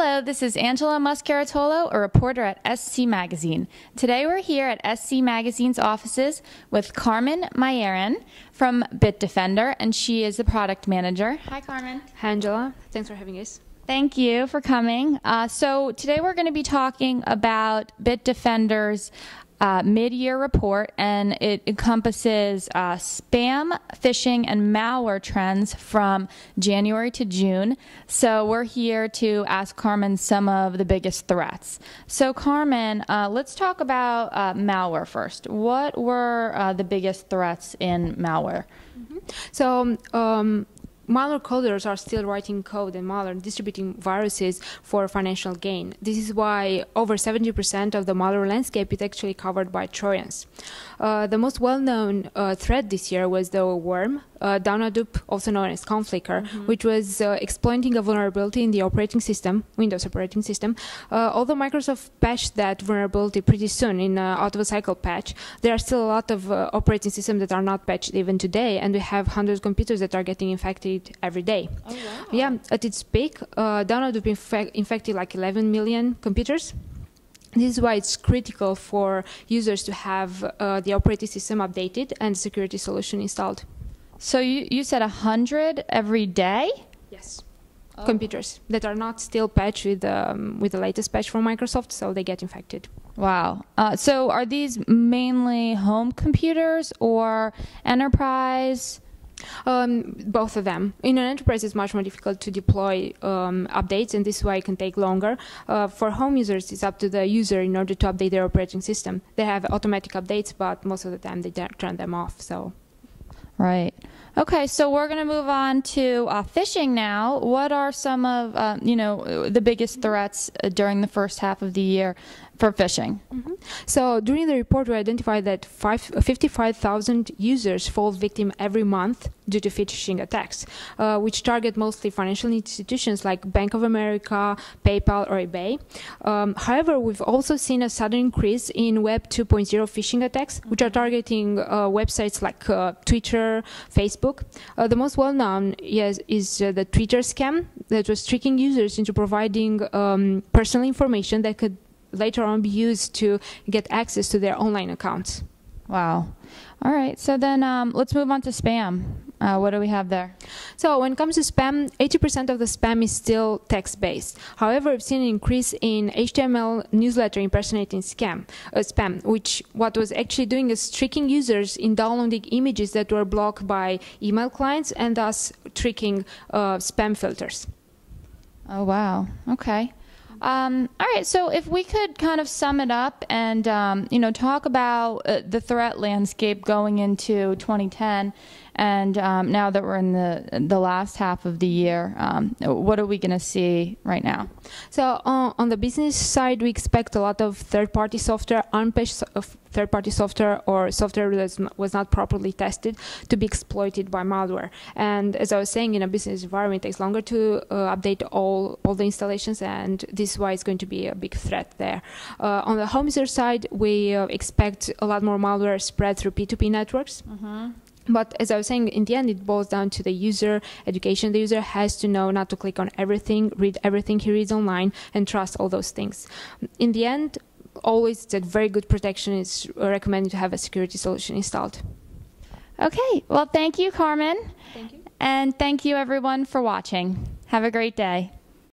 Hello, this is Angela Muscaratolo, a reporter at SC Magazine. Today we're here at SC Magazine's offices with Carmen Maierean from BitDefender, and she is the product manager. Hi, Carmen. Hi, Angela. Thanks for having us. Thank you for coming. So today we're going to be talking about BitDefender's mid-year report, and it encompasses spam, phishing, and malware trends from January to June. So we're here to ask Carmen some of the biggest threats. So Carmen, let's talk about malware first. What were the biggest threats in malware? So, malware coders are still writing code and malware and distributing viruses for financial gain. This is why over 70% of the malware landscape is actually covered by Trojans. The most well-known threat this year was the worm, Dupe, also known as Conflicker, which was exploiting a vulnerability in the operating system, Windows operating system. Although Microsoft patched that vulnerability pretty soon in out-of-a-cycle patch, there are still a lot of operating systems that are not patched even today, and we have hundreds of computers that are getting infected every day. Oh, wow. Yeah, at its peak, Dupe infected like 11 million computers. This is why it's critical for users to have the operating system updated and security solution installed. So you said 100 every day? Yes. Oh. Computers that are not still patched with the latest patch from Microsoft, so they get infected. Wow. So are these mainly home computers or enterprise? Both of them. In an enterprise, it's much more difficult to deploy updates, and this is why it can take longer. For home users, it's up to the user in order to update their operating system. They have automatic updates, but most of the time they turn them off. So, right. Okay, so we're going to move on to phishing now. What are some of the biggest threats during the first half of the year for phishing? So during the report, we identified that 55,000 users fall victim every month due to phishing attacks, which target mostly financial institutions like Bank of America, PayPal, or eBay. However, we've also seen a sudden increase in Web 2.0 phishing attacks, which are targeting websites like Twitter, Facebook. The most well-known is the Twitter scam that was tricking users into providing personal information that could later on be used to get access to their online accounts. Wow. All right. So then let's move on to spam. What do we have there? So when it comes to spam, 80% of the spam is still text-based. However, we've seen an increase in HTML newsletter impersonating spam, which what was actually doing is tricking users in downloading images that were blocked by email clients and thus tricking spam filters. Oh, wow. Okay. All right, so if we could kind of sum it up and talk about the threat landscape going into 2010, and now that we're in the last half of the year, what are we going to see right now? So on the business side, we expect a lot of third-party software, unpatched third-party software, or software that was not properly tested to be exploited by malware. And as I was saying, in a business environment, it takes longer to update all the installations, and this is why it's going to be a big threat there. On the home user side, we expect a lot more malware spread through P2P networks. But as I was saying, in the end, it boils down to the user education. The user has to know not to click on everything, read everything he reads online, and trust all those things. In the end, always that very good protection is recommended to have a security solution installed. Okay. Well, thank you, Carmen. Thank you. And thank you, everyone, for watching. Have a great day.